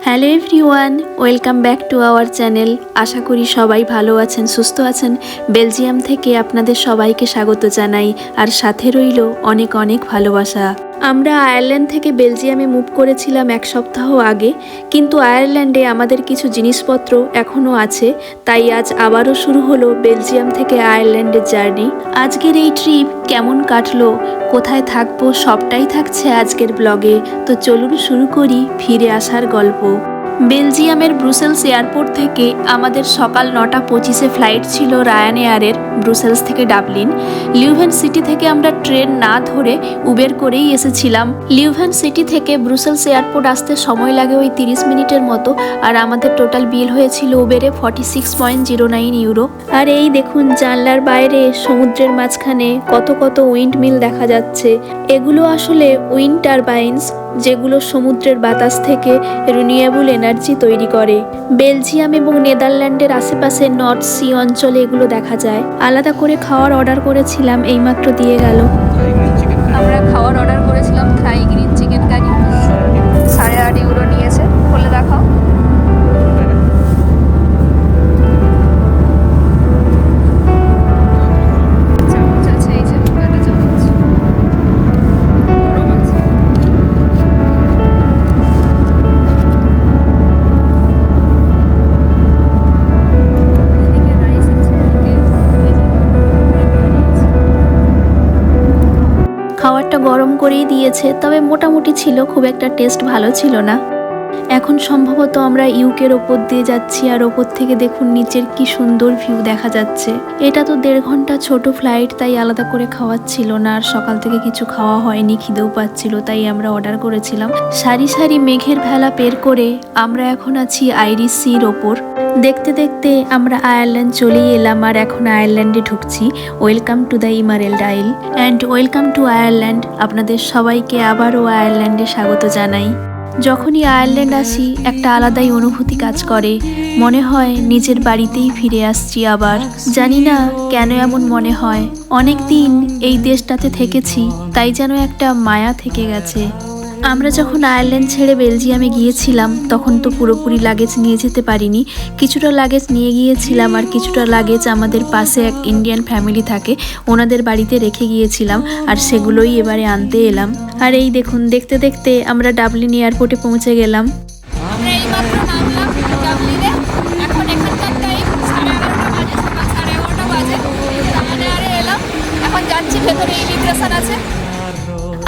Hello everyone, welcome back to our channel. আশা করি সবাই ভালো আছেন, সুস্থ আছেন। বেলজিয়াম থেকে আপনাদের সবাইকে স্বাগত জানাই, আর সাথে রইল অনেক অনেক ভালোবাসা। আমরা আয়ারল্যান্ড থেকে বেলজিয়ামে মুভ করেছিলাম এক সপ্তাহ আগে, কিন্তু আয়ারল্যান্ডে আমাদের কিছু জিনিসপত্র এখনও আছে, তাই আজ আবারও শুরু হলো বেলজিয়াম থেকে আয়ারল্যান্ডের জার্নি। আজকের এই ট্রিপ কেমন কাটলো, কোথায় থাকবো, সবটাই থাকছে আজকের ব্লগে। তো চলুন শুরু করি ফিরে আসার গল্প। বেলজিয়ামের ব্রুসেলস এয়ারপোর্ট থেকে আমাদের সকাল 9:25 ফ্লাইট ছিল রায়ানএয়ারের ব্রুসেলস থেকে ডাবলিন। লিউভেন সিটি থেকে আমরা ট্রেন না ধরে উবের করেই এসেছিলাম। লিউভেন সিটি থেকে ব্রুসেলস এয়ারপোর্ট আসতে সময় লাগে ওই 30 মিনিটের মতো, আর আমাদের টোটাল বিল হয়েছিল উবেরে 46.09 ইউরো। আর এই দেখুন জানলার বাইরে সমুদ্রের মাঝখানে কত কত উইন্ড মিল দেখা যাচ্ছে। এগুলো আসলে উইন্ড টারবাইন্স, যেগুলো সমুদ্রের বাতাস থেকে রিনিউয়েবল এনার্জি তৈরি করে। বেলজিয়াম এবং নেদারল্যান্ডের আশেপাশে নর্থ সি অঞ্চলে এগুলো দেখা যায়। আলাদা করে খাওয়ার অর্ডার করেছিলাম, এইমাত্র দিয়ে গেল। আমরা খাওয়ার অর্ডার করেছিলাম থাই গ্রিন চিকেন কারি, 8.5 ইউরো নিয়েছে। বলে দেখাও। খাবারটা গরম করেই দিয়েছে, তবে মোটামুটি ছিল, খুব একটা টেস্ট ভালো ছিল না। এখন সম্ভবত আমরা ইউকের ওপর দিয়ে যাচ্ছি, আর ওপর থেকে দেখুন নিচের কি সুন্দর ভিউ দেখা যাচ্ছে। এটা তো 1.5 ঘন্টা ছোট ফ্লাইট, তাই আলাদা করে খাওয়াচ্ছিল না, আর সকাল থেকে কিছু খাওয়া হয়নি, খিদেও পাচ্ছিল, তাই আমরা অর্ডার করেছিলাম। সারি সারি মেঘের ভেলা পের করে আমরা এখন আছি আইরিশ সির ওপর। দেখতে দেখতে আমরা আয়ারল্যান্ড চলেই এলাম, আর এখন আয়ারল্যান্ডে ঢুকছি। ওয়েলকাম টু দ্য ইমারেল্ড আইল অ্যান্ড ওয়েলকাম টু আয়ারল্যান্ড। আপনাদের সবাইকে আবারও আয়ারল্যান্ডে স্বাগত জানাই। যখনই আয়ারল্যান্ড আসি একটা আলাদাই অনুভূতি কাজ করে, মনে হয় নিজের বাড়িতেই ফিরে আসছি আবার। জানি না কেন এমন মনে হয়, অনেক দিন এই দেশটাতে থেকেছি, তাই যেন একটা মায়া থেকে গেছে। আমরা যখন আয়ারল্যান্ড ছেড়ে বেলজিয়ামে গিয়েছিলাম তখন তো পুরোপুরি লাগেজ নিয়ে যেতে পারিনি। কিছুটা লাগেজ নিয়ে গিয়েছিলাম, আর কিছুটা লাগেজ আমাদের পাশে এক ইন্ডিয়ান ফ্যামিলি থাকে, ওনাদের বাড়িতে রেখে গিয়েছিলাম, আর সেগুলোই এবারে আনতে এলাম। আর এই দেখুন, দেখতে দেখতে আমরা ডাবলিন এয়ারপোর্টে পৌঁছে গেলাম। আমরা এইমাত্র নামলাম ডাবলিনে। এখন এখানকার টাইম 11:30 বাজে, সকাল 11:30 বাজে। রায়ানএয়ারে এলাম, এখন যাচ্ছি, ভেতরে ইমিগ্রেশন আছে।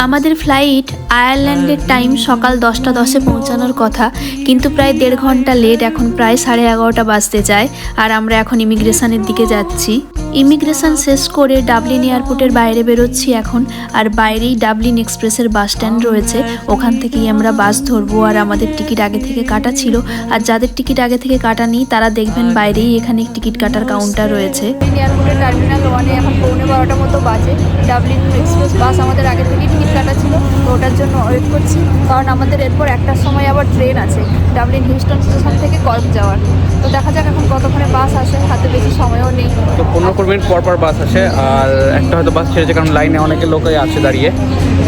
আমাদের ফ্লাইট আয়ারল্যান্ডের টাইম সকাল 10:10 পৌঁছানোর কথা, কিন্তু প্রায় 1.5 ঘন্টা লেট। এখন প্রায় 11:30 বাজতে যায়, আর আমরা এখন ইমিগ্রেশনের দিকে যাচ্ছি। ইমিগ্রেশন শেষ করে ডাবলিন এয়ারপোর্টের বাইরে বেরোচ্ছি এখন, আর বাইরেই ডাবলিন এক্সপ্রেসের বাস স্ট্যান্ড রয়েছে, ওখান থেকেই আমরা বাস ধরবো। আর আমাদের টিকিট আগে থেকে কাটা ছিল, আর যাদের টিকিট আগে থেকে কাটা নেই তারা দেখবেন বাইরেই এখানে টিকিট কাটার কাউন্টার রয়েছে। এয়ারপোর্টের টার্মিনাল 1-এ এখন 11:15 মতো বাজে। ডাবলিন এক্সপ্রেস বাস আমাদের আগে থেকেই টিকিট কাটা ছিল, তো ওটার জন্য ওয়েট করছি, কারণ আমাদের এরপর 1টার সময় আবার ট্রেন আছে ডাবলিন হিউস্টন স্টেশন থেকে কর্ক যাওয়ার। তো দেখা যাক এখন কতক্ষণে বাস আসে, হাতে বেশি সময়ও নেই। তো 15 মিনিট পর বাস আসে, আর একটা হয়তো বাস ছেড়েছে, কারণ লাইনে অনেকে লোকই আছে দাঁড়িয়ে,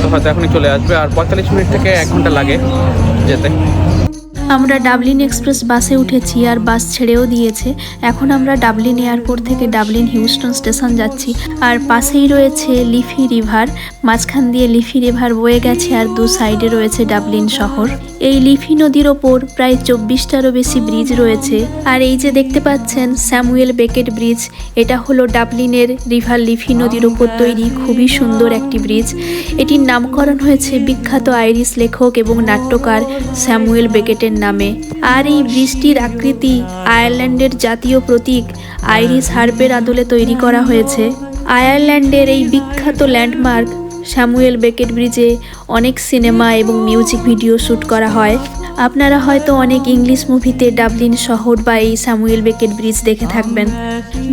তো হয়তো এখনই চলে আসবে। আর 45 মিনিট থেকে 1 ঘন্টা লাগে যেতে। আমরা ডাবলিন এক্সপ্রেস বাসে উঠেছি, আর বাস ছেড়েও দিয়েছে। এখন আমরা ডাবলিন এয়ারপোর্ট থেকে ডাবলিন হিউস্টন স্টেশন যাচ্ছি, আর পাশেই রয়েছে লিফি রিভার। মাঝখান দিয়ে লিফি রিভার বয়ে গেছে, আর দু সাইডে রয়েছে ডাবলিন শহর। এই লিফি নদীর ওপর প্রায় 24টারও বেশি ব্রিজ রয়েছে। আর এই যে দেখতে পাচ্ছেন স্যামুয়েল বেকেট ব্রিজ, এটা হলো ডাবলিনের রিভার লিফি নদীর ওপর তৈরি খুবই সুন্দর একটি ব্রিজ। এটির নামকরণ হয়েছে বিখ্যাত আইরিশ লেখক এবং নাট্যকার স্যামুয়েল বেকেটের নামে। আর এই ব্রিজটির আকৃতি আয়ারল্যান্ডের জাতীয় প্রতীক আইরিশ হার্পের আদলে তৈরি করা হয়েছে। আয়ারল্যান্ডের এই বিখ্যাত ল্যান্ডমার্ক স্যামুয়েল বেকেট ব্রিজে অনেক সিনেমা এবং মিউজিক ভিডিও শ্যুট করা হয়। আপনারা হয়তো অনেক ইংলিশ মুভিতে ডাবলিন শহর বা এই স্যামুয়েল বেকেট ব্রিজ দেখে থাকবেন।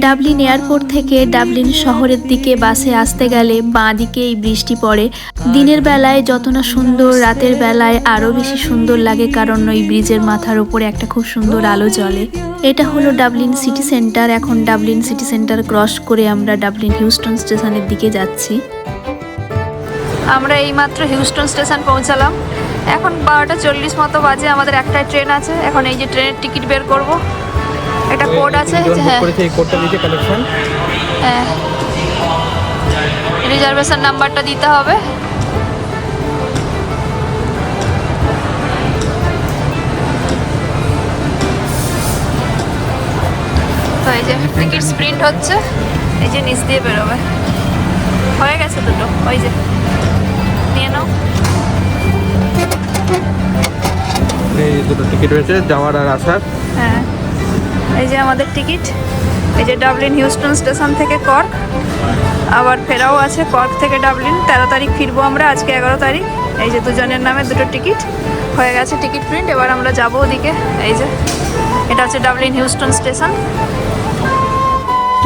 ডাবলিন এয়ারপোর্ট থেকে ডাবলিন শহরের দিকে বাসে আসতে গেলে বাঁ দিকে এই ব্রিজটি পড়ে। দিনের বেলায় যত না সুন্দর, রাতের বেলায় আরও বেশি সুন্দর লাগে, কারণ ওই ব্রিজের মাথার উপরে একটা খুব সুন্দর আলো জ্বলে। এটা হলো ডাবলিন সিটি সেন্টার। এখন ডাবলিন সিটি সেন্টার ক্রস করে আমরা ডাবলিন হিউস্টন স্টেশনের দিকে যাচ্ছি। আমরা এইমাত্র হিউস্টন স্টেশন পৌঁছালাম। এখন 12:40 মতো বাজে, আমাদের একটাই ট্রেন আছে। এখন এই যে ট্রেনের টিকিট বের করব, একটা কোড আছে। হ্যাঁ এই কোডটা দিতে কালেকশন, হ্যাঁ, রিজার্ভেশন নাম্বারটা দিতে হবে। তো এই যে টিকিট প্রিন্ট হচ্ছে, এই যে নিচ দিয়ে বেরোবে। হয়ে গেছে দুটো, ওই যে নিয়ে নাও। এই দুটো টিকিট রয়েছে যাওয়ার আর আসার। হ্যাঁ, এই যে আমাদের টিকিট। এই যে ডাবলিন হিউস্টন স্টেশন থেকে কর্ক, আবার ফেরাও আছে কর্ক থেকে ডাবলিন। 13 তারিখ ফিরবো আমরা, আজকে 11 তারিখ। এই যে দুজনের নামে দুটো টিকিট হয়ে গেছে, টিকিট প্রিন্ট। এবার আমরা যাবো ওদিকে। এই যে এটা হচ্ছে Dublin Heuston station.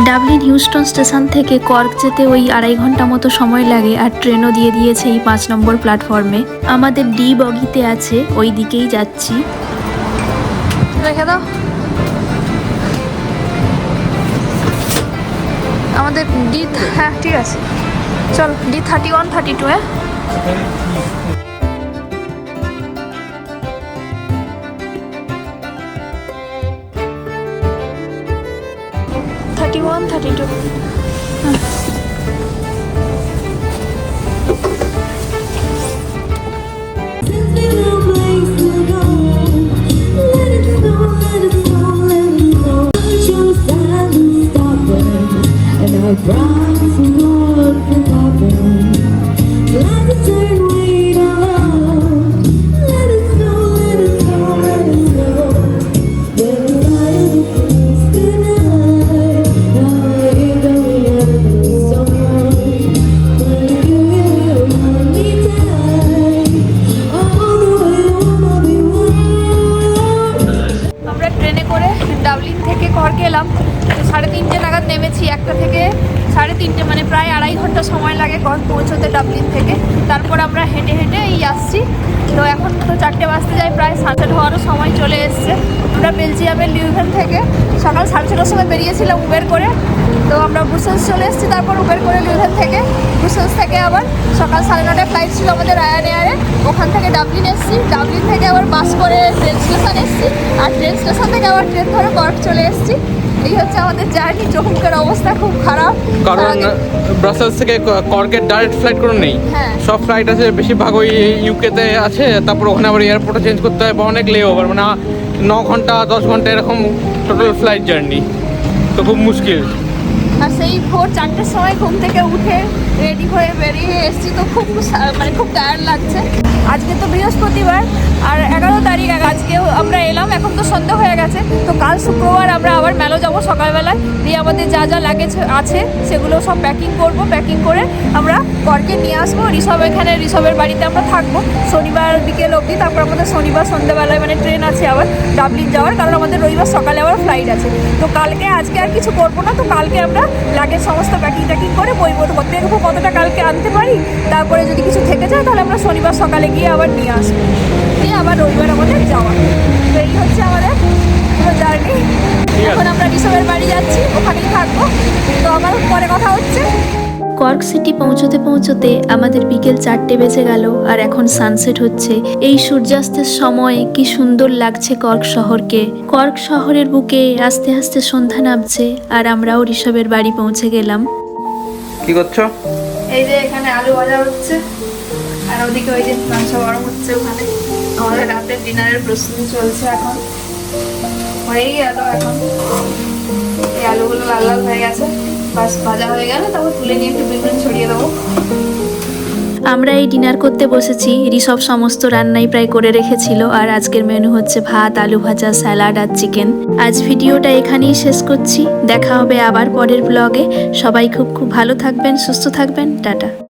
Dublin Heuston station থেকে কর্ক যেতে ওই 2.5 ঘন্টা মতো সময় লাগে, আর ট্রেনও দিয়ে দিয়েছে এই 5 নম্বর প্ল্যাটফর্মে। আমাদের ডি বগিতে আছে, ওই দিকেই যাচ্ছি। রেখে দাও। আমাদের ডি, হ্যাঁ ঠিক আছে, চল ডি 31, 32। হ্যাঁ, 31, 32। I brought some good from popping. Let it turn, wait alone. Let it snow, let it snow, let it snow. When the fire becomes good night, now I ain't going out of the storm. When you hold me tight, all the way wanna be warm. আমরা ট্রেনে করে Dublin থেকে কর্কে এলাম। 3:30 নাগাদ নেমেছি। 1টা থেকে 3:30, মানে প্রায় 2.5 ঘন্টা সময় লাগে কর্ক পৌঁছতে ডাবলিন থেকে। তারপর আমরা হেঁটে হেঁটে এই আসছি। তো এখন তো 4টে বাজতে যায়, প্রায় সানসেট হওয়ারও সময় চলে এসছে। আমরা বেলজিয়ামের লিউভেন থেকে সকাল 6:30টার সময় বেরিয়েছিলাম উবের করে। তো আমরা ব্রুসেলস চলে এসেছি, তারপর উবের করে লিউভেন থেকে। ব্রুসেলস থেকে আবার সকাল 9:30টায় ফ্লাইট ছিল আমাদের রায়ানএয়ারে, ওখান থেকে ডাবলিন এসেছি। ডাবলিন থেকে আবার বাস করে ট্রেন স্টেশন এসেছি, আর ট্রেন স্টেশন থেকে আবার ট্রেন ধরে কর্ক চলে এসেছি। এই হচ্ছে আমাদের জার্নি। চোখের অবস্থা খুব খারাপ, কারণ ব্রাসেলস থেকে কর্কের ডাইরেক্ট ফ্লাইট কোনো নেই। হ্যাঁ। সব ফ্লাইট আছে বেশিরভাগ ওই ইউকেতে আছে, তারপর ওখানে আবার এয়ারপোর্টে চেঞ্জ করতে হয় বা অনেক লে ওভার, মানে 9 ঘন্টা 10 ঘন্টা এরকম টোটাল ফ্লাইট জার্নি, তো খুব মুশকিল। আর সেই ভোর 4টের সময় ঘুম থেকে উঠে রেডি হয়ে বেরিয়ে এসেছি। তো খুব খুব টায়ার্ড লাগছে। আজকে তো বৃহস্পতিবার আর 11 তারিখ, আজকেও আমরা এলাম। এখন তো সন্ধ্যা হয়ে গেছে। তো কাল শুক্রবার আমরা আবার মেলো যাবো সকালবেলায়, দিয়ে আমাদের যা যা লাগেজ আছে সেগুলো সব প্যাকিং করব। প্যাকিং করে আমরা কর্কে নিয়ে আসবো। ঋষভের বাড়িতে আমরা থাকবো শনিবার বিকেল অবধি। তারপর আমাদের শনিবার সন্ধ্যাবেলায় মানে ট্রেন আছে আবার ডাবলিন যাওয়ার, কারণ আমাদের রবিবার সকালে আবার ফ্লাইট আছে। তো আজকে আর কিছু করবো না। তো কালকে আমরা লাগেজ সমস্ত প্যাকিং করে বই দেখবো কতটা কালকে আনতে পারি। তারপরে যদি কিছু থেকে যায় তাহলে আমরা শনিবার সকালে গিয়ে আবার নিয়ে আসবো, দিয়ে আবার রবিবার আমাদের যাওয়া। তো এই হচ্ছে আমাদের জার্নি। এখন আমরা ঋষভের বাড়ি যাচ্ছি, ওখানেই থাকবো। তো আমার পরে কথা হচ্ছে। কর্ক সিটি পৌঁছতে পৌঁছতে আমাদের বিকেল 4টে বেজে গেল, আর এখন সানসেট হচ্ছে। এই সূর্যাস্তের সময় কি সুন্দর লাগছে কর্ক শহরকে। কর্ক শহরের বুকে আস্তে আস্তে সন্ধ্যা নামছে, আর আমরাও ঋষভের বাড়ি পৌঁছে গেলাম। কি করছো? এই যে এখানে আলু ভাজা হচ্ছে, আর ওদিকে ওই যে মাংস গরম হচ্ছে। ওখানে আমাদের রাতের ডিনারের প্রস্তুতি চলছে। এখন হয়েই গেল। এখন এই আলুগুলো লাল লাল হয়ে গেছে, বাস ভাজা হয়ে গেলে তারপর তুলে নিয়ে একটু বিনুন ছড়িয়ে দেবো। আমরা এই ডিনার করতে বসেছি। ঋষভ সমস্ত রান্নাই প্রায় করে রেখেছিল, আর আজকের মেনু হচ্ছে ভাত, আলু ভাজা, স্যালাড আর চিকেন। আজ ভিডিওটা এখানেই শেষ করছি। দেখা হবে আবার পরের ব্লগে। সবাই খুব ভালো থাকবেন, সুস্থ থাকবেন। টাটা।